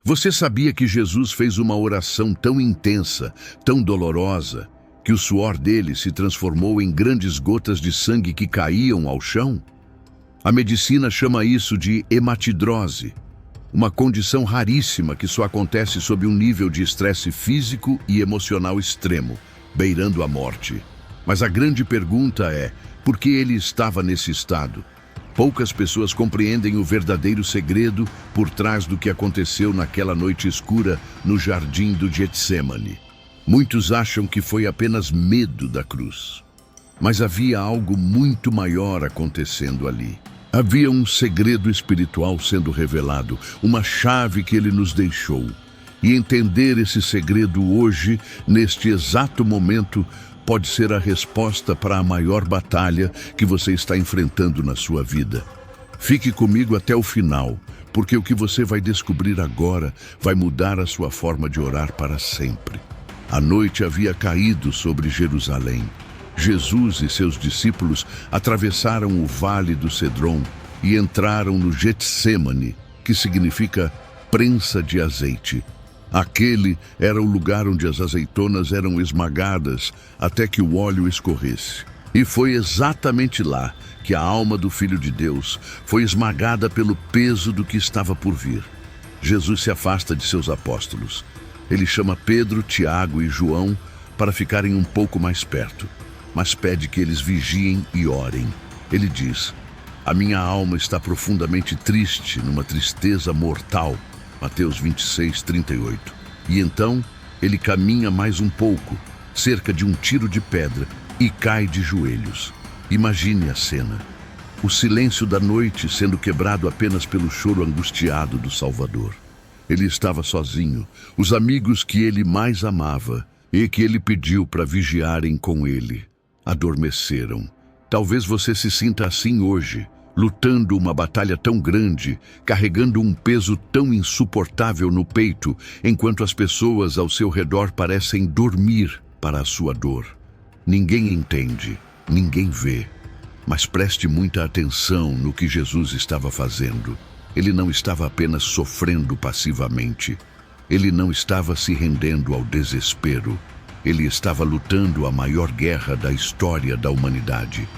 Você sabia que Jesus fez uma oração tão intensa, tão dolorosa, que o suor dele se transformou em grandes gotas de sangue que caíam ao chão? A medicina chama isso de hematidrose, uma condição raríssima que só acontece sob um nível de estresse físico e emocional extremo, beirando a morte. Mas a grande pergunta é, por que ele estava nesse estado? Poucas pessoas compreendem o verdadeiro segredo por trás do que aconteceu naquela noite escura no jardim do Getsemane. Muitos acham que foi apenas medo da cruz. Mas havia algo muito maior acontecendo ali. Havia um segredo espiritual sendo revelado, uma chave que ele nos deixou. E entender esse segredo hoje, neste exato momento, pode ser a resposta para a maior batalha que você está enfrentando na sua vida. Fique comigo até o final, porque o que você vai descobrir agora vai mudar a sua forma de orar para sempre. A noite havia caído sobre Jerusalém. Jesus e seus discípulos atravessaram o vale do Cedron e entraram no Getsemane, que significa prensa de azeite. Aquele era o lugar onde as azeitonas eram esmagadas até que o óleo escorresse. E foi exatamente lá que a alma do Filho de Deus foi esmagada pelo peso do que estava por vir. Jesus se afasta de seus apóstolos. Ele chama Pedro, Tiago e João para ficarem um pouco mais perto, mas pede que eles vigiem e orem. Ele diz: "A minha alma está profundamente triste, numa tristeza mortal." Mateus 26:38. E então, ele caminha mais um pouco, cerca de um tiro de pedra, e cai de joelhos. Imagine a cena. O silêncio da noite sendo quebrado apenas pelo choro angustiado do Salvador. Ele estava sozinho. Os amigos que ele mais amava e que ele pediu para vigiarem com ele adormeceram. Talvez você se sinta assim hoje, lutando uma batalha tão grande, carregando um peso tão insuportável no peito, enquanto as pessoas ao seu redor parecem dormir para a sua dor. Ninguém entende, ninguém vê, mas preste muita atenção no que Jesus estava fazendo. Ele não estava apenas sofrendo passivamente. Ele não estava se rendendo ao desespero. Ele estava lutando a maior guerra da história da humanidade.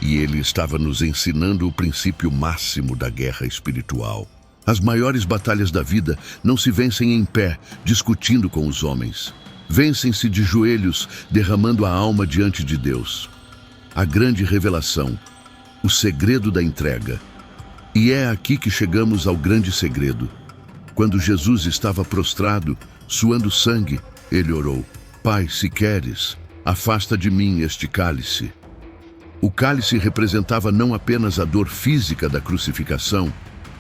E ele estava nos ensinando o princípio máximo da guerra espiritual. As maiores batalhas da vida não se vencem em pé, discutindo com os homens. Vencem-se de joelhos, derramando a alma diante de Deus. A grande revelação, o segredo da entrega. E é aqui que chegamos ao grande segredo. Quando Jesus estava prostrado, suando sangue, ele orou: "Pai, se queres, afasta de mim este cálice." O cálice representava não apenas a dor física da crucificação,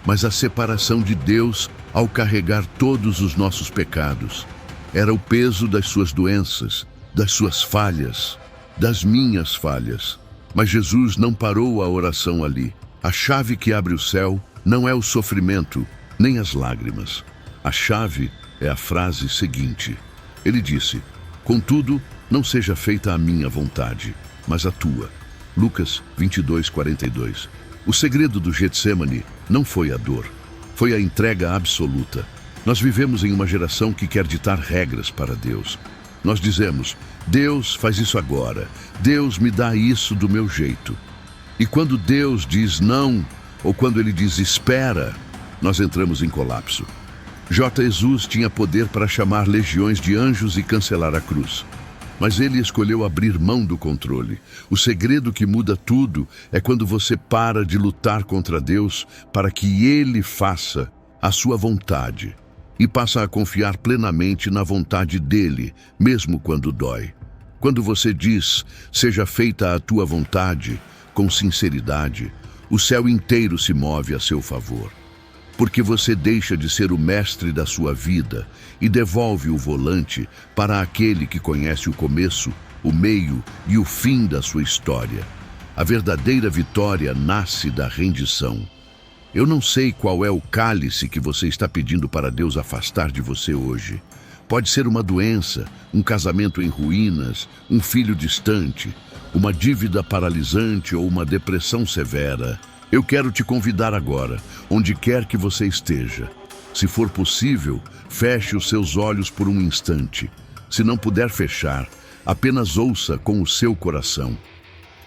mas a separação de Deus ao carregar todos os nossos pecados. Era o peso das suas doenças, das suas falhas, das minhas falhas. Mas Jesus não parou a oração ali. A chave que abre o céu não é o sofrimento, nem as lágrimas. A chave é a frase seguinte. Ele disse: "Contudo, não seja feita a minha vontade, mas a tua." Lucas 22:42. O segredo do Getsemane não foi a dor, foi a entrega absoluta. Nós vivemos em uma geração que quer ditar regras para Deus. Nós dizemos: "Deus, faz isso agora. Deus, me dá isso do meu jeito." E quando Deus diz não, ou quando ele diz espera, nós entramos em colapso. J. Jesus tinha poder para chamar legiões de anjos e cancelar a cruz. Mas ele escolheu abrir mão do controle. O segredo que muda tudo é quando você para de lutar contra Deus para que Ele faça a sua vontade e passa a confiar plenamente na vontade dEle, mesmo quando dói. Quando você diz: "Seja feita a tua vontade", com sinceridade, o céu inteiro se move a seu favor. Porque você deixa de ser o mestre da sua vida e devolve o volante para aquele que conhece o começo, o meio e o fim da sua história. A verdadeira vitória nasce da rendição. Eu não sei qual é o cálice que você está pedindo para Deus afastar de você hoje. Pode ser uma doença, um casamento em ruínas, um filho distante, uma dívida paralisante ou uma depressão severa. Eu quero te convidar agora, onde quer que você esteja, Se for possível, feche os seus olhos por um instante. Se não puder fechar, apenas ouça com o seu coração.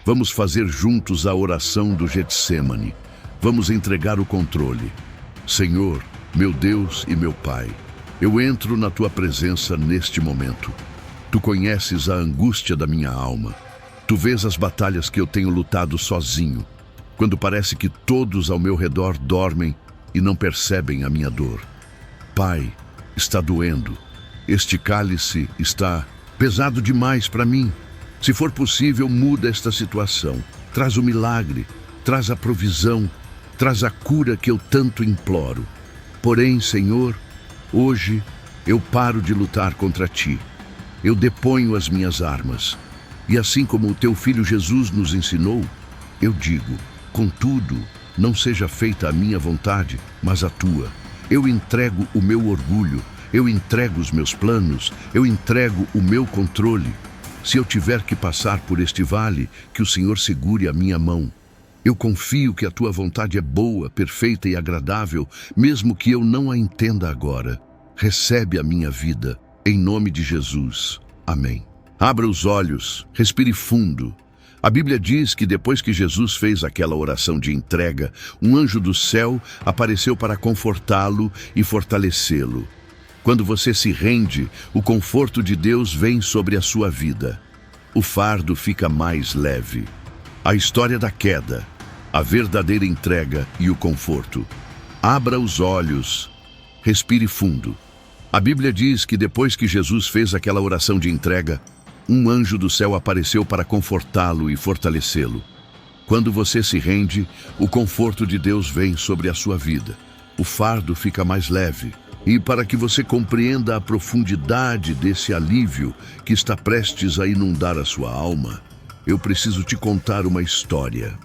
Vamos fazer juntos a oração do Getsêmani. Vamos entregar o controle. Senhor, meu Deus e meu Pai, eu entro na Tua presença neste momento. Tu conheces a angústia da minha alma. Tu vês as batalhas que eu tenho lutado sozinho, quando parece que todos ao meu redor dormem e não percebem a minha dor. Pai, está doendo. Este cálice está pesado demais para mim. Se for possível, muda esta situação. Traz o milagre, traz a provisão, traz a cura que eu tanto imploro. Porém, Senhor, hoje eu paro de lutar contra Ti. Eu deponho as minhas armas. E assim como o Teu Filho Jesus nos ensinou, eu digo, contudo, não seja feita a minha vontade, mas a Tua. Eu entrego o meu orgulho, eu entrego os meus planos, eu entrego o meu controle. Se eu tiver que passar por este vale, que o Senhor segure a minha mão. Eu confio que a Tua vontade é boa, perfeita e agradável, mesmo que eu não a entenda agora. Recebe a minha vida, em nome de Jesus. Amém. Abra os olhos, respire fundo. A Bíblia diz que depois que Jesus fez aquela oração de entrega, um anjo do céu apareceu para confortá-lo e fortalecê-lo. Quando você se rende, o conforto de Deus vem sobre a sua vida. O fardo fica mais leve. A história da queda, a verdadeira entrega e o conforto. Abra os olhos, respire fundo. A Bíblia diz que depois que Jesus fez aquela oração de entrega, um anjo do céu apareceu para confortá-lo e fortalecê-lo. Quando você se rende, o conforto de Deus vem sobre a sua vida. O fardo fica mais leve. E para que você compreenda a profundidade desse alívio que está prestes a inundar a sua alma, eu preciso te contar uma história.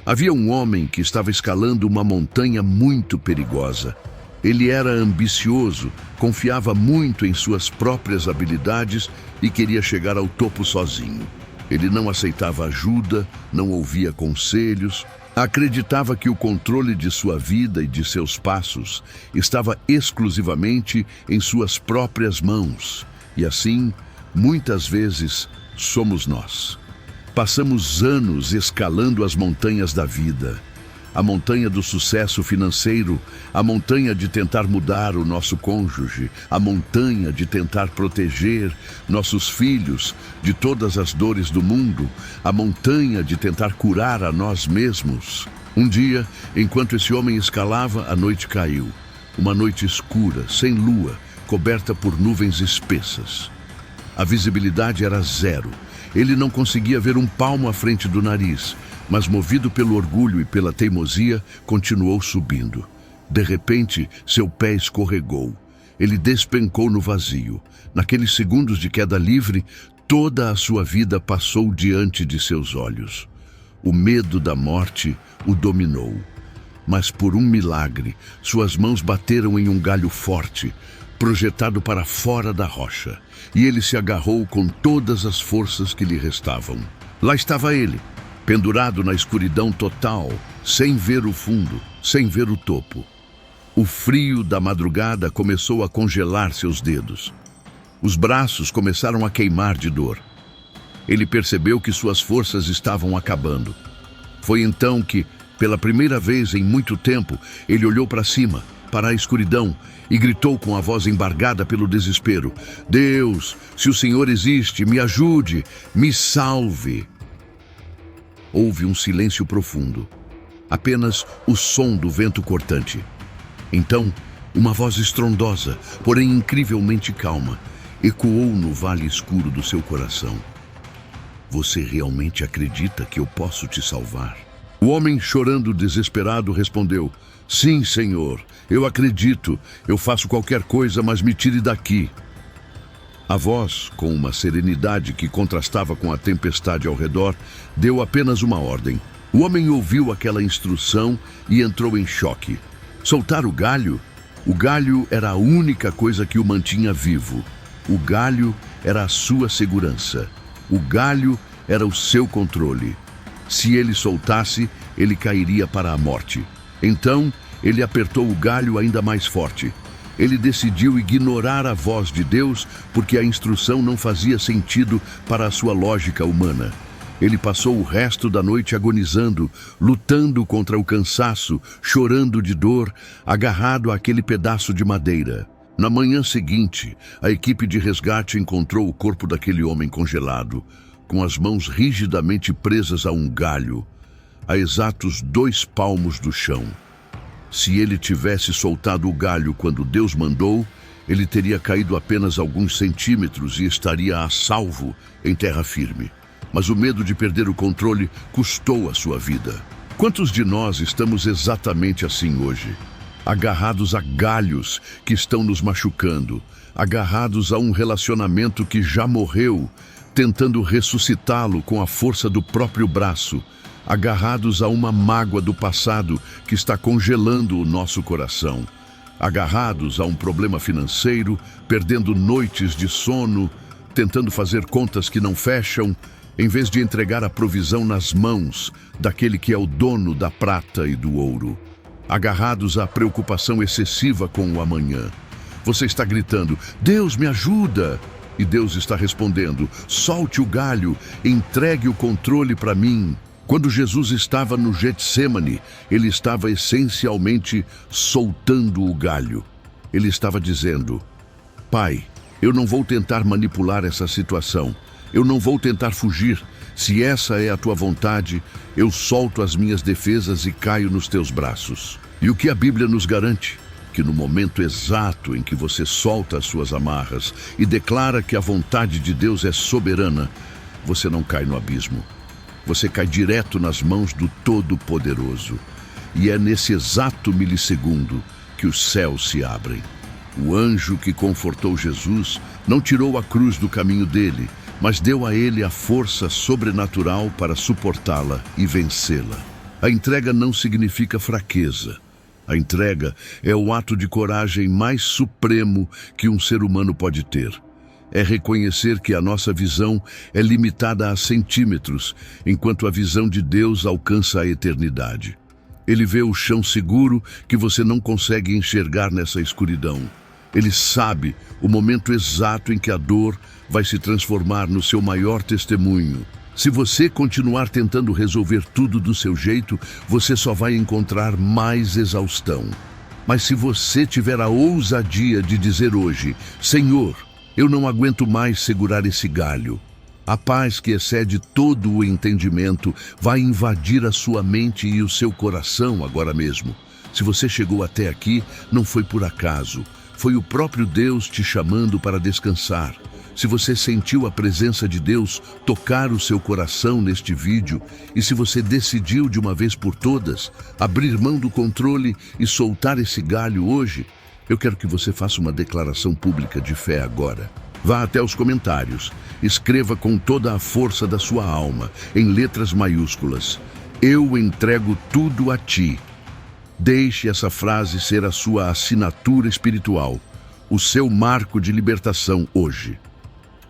Havia um homem que estava escalando uma montanha muito perigosa. Ele era ambicioso, confiava muito em suas próprias habilidades e queria chegar ao topo sozinho. Ele não aceitava ajuda, não ouvia conselhos, acreditava que o controle de sua vida e de seus passos estava exclusivamente em suas próprias mãos. E assim, muitas vezes, somos nós. Passamos anos escalando as montanhas da vida. A montanha do sucesso financeiro, a montanha de tentar mudar o nosso cônjuge, a montanha de tentar proteger nossos filhos de todas as dores do mundo, a montanha de tentar curar a nós mesmos. Um dia, enquanto esse homem escalava, a noite caiu. Uma noite escura, sem lua, coberta por nuvens espessas. A visibilidade era zero. Ele não conseguia ver um palmo à frente do nariz, mas movido pelo orgulho e pela teimosia, continuou subindo. De repente, seu pé escorregou. Ele despencou no vazio. Naqueles segundos de queda livre, toda a sua vida passou diante de seus olhos. O medo da morte o dominou. Mas por um milagre, suas mãos bateram em um galho forte, projetado para fora da rocha, e ele se agarrou com todas as forças que lhe restavam. Lá estava ele, pendurado na escuridão total, sem ver o fundo, sem ver o topo. O frio da madrugada começou a congelar seus dedos. Os braços começaram a queimar de dor. Ele percebeu que suas forças estavam acabando. Foi então que, pela primeira vez em muito tempo, ele olhou para cima, para a escuridão, e gritou com a voz embargada pelo desespero: Deus, se o Senhor existe, me ajude, me salve. Houve um silêncio profundo, apenas o som do vento cortante. Então, uma voz estrondosa, porém incrivelmente calma, ecoou no vale escuro do seu coração. Você realmente acredita que eu posso te salvar? O homem, chorando desesperado, respondeu: Sim, Senhor, eu acredito, eu faço qualquer coisa, mas me tire daqui. A voz, com uma serenidade que contrastava com a tempestade ao redor, deu apenas uma ordem. O homem ouviu aquela instrução e entrou em choque. Soltar o galho? O galho era a única coisa que o mantinha vivo. O galho era a sua segurança. O galho era o seu controle. Se ele soltasse, ele cairia para a morte. Então, Ele apertou o galho ainda mais forte. Ele decidiu ignorar a voz de Deus porque a instrução não fazia sentido para a sua lógica humana. Ele passou o resto da noite agonizando, lutando contra o cansaço, chorando de dor, agarrado àquele pedaço de madeira. Na manhã seguinte, a equipe de resgate encontrou o corpo daquele homem congelado, com as mãos rigidamente presas a um galho, a exatos 2 palmos do chão. Se ele tivesse soltado o galho quando Deus mandou, ele teria caído apenas alguns centímetros e estaria a salvo em terra firme. Mas o medo de perder o controle custou a sua vida. Quantos de nós estamos exatamente assim hoje? Agarrados a galhos que estão nos machucando, agarrados a um relacionamento que já morreu, tentando ressuscitá-lo com a força do próprio braço, agarrados a uma mágoa do passado que está congelando o nosso coração, agarrados a um problema financeiro, perdendo noites de sono, tentando fazer contas que não fecham, em vez de entregar a provisão nas mãos daquele que é o dono da prata e do ouro. Agarrados à preocupação excessiva com o amanhã. Você está gritando, Deus me ajuda! E Deus está respondendo, solte o galho, entregue o controle para mim. Quando Jesus estava no Getsêmani, ele estava essencialmente soltando o galho. Ele estava dizendo, Pai, eu não vou tentar manipular essa situação. Eu não vou tentar fugir. Se essa é a tua vontade, eu solto as minhas defesas e caio nos teus braços. E o que a Bíblia nos garante? Que no momento exato em que você solta as suas amarras e declara que a vontade de Deus é soberana, você não cai no abismo. Você cai direto nas mãos do Todo-Poderoso. E é nesse exato milissegundo que os céus se abrem. O anjo que confortou Jesus não tirou a cruz do caminho dele, mas deu a ele a força sobrenatural para suportá-la e vencê-la. A entrega não significa fraqueza. A entrega é o ato de coragem mais supremo que um ser humano pode ter. É reconhecer que a nossa visão é limitada a centímetros, enquanto a visão de Deus alcança a eternidade. Ele vê o chão seguro que você não consegue enxergar nessa escuridão. Ele sabe o momento exato em que a dor vai se transformar no seu maior testemunho. Se você continuar tentando resolver tudo do seu jeito, você só vai encontrar mais exaustão. Mas se você tiver a ousadia de dizer hoje, Senhor, eu não aguento mais segurar esse galho, a paz que excede todo o entendimento vai invadir a sua mente e o seu coração agora mesmo. Se você chegou até aqui, não foi por acaso. Foi o próprio Deus te chamando para descansar. Se você sentiu a presença de Deus tocar o seu coração neste vídeo, e se você decidiu de uma vez por todas abrir mão do controle e soltar esse galho hoje, eu quero que você faça uma declaração pública de fé agora. Vá até os comentários, escreva com toda a força da sua alma, em letras maiúsculas, eu entrego tudo a ti. Deixe essa frase ser a sua assinatura espiritual, o seu marco de libertação hoje.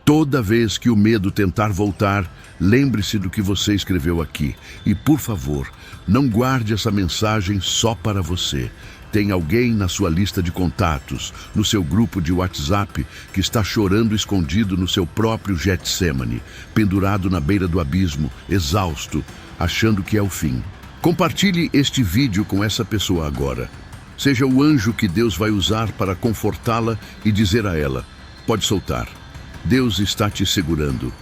Toda vez que o medo tentar voltar, lembre-se do que você escreveu aqui. E, por favor, não guarde essa mensagem só para você. Tem alguém na sua lista de contatos, no seu grupo de WhatsApp, que está chorando escondido no seu próprio Getsêmani, pendurado na beira do abismo, exausto, achando que é o fim. Compartilhe este vídeo com essa pessoa agora. Seja o anjo que Deus vai usar para confortá-la e dizer a ela, pode soltar. Deus está te segurando.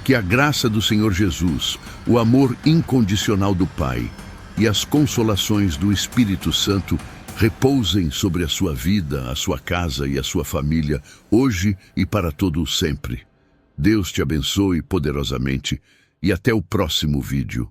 Que a graça do Senhor Jesus, o amor incondicional do Pai e as consolações do Espírito Santo repousem sobre a sua vida, a sua casa e a sua família, hoje e para todo o sempre. Deus te abençoe poderosamente e até o próximo vídeo.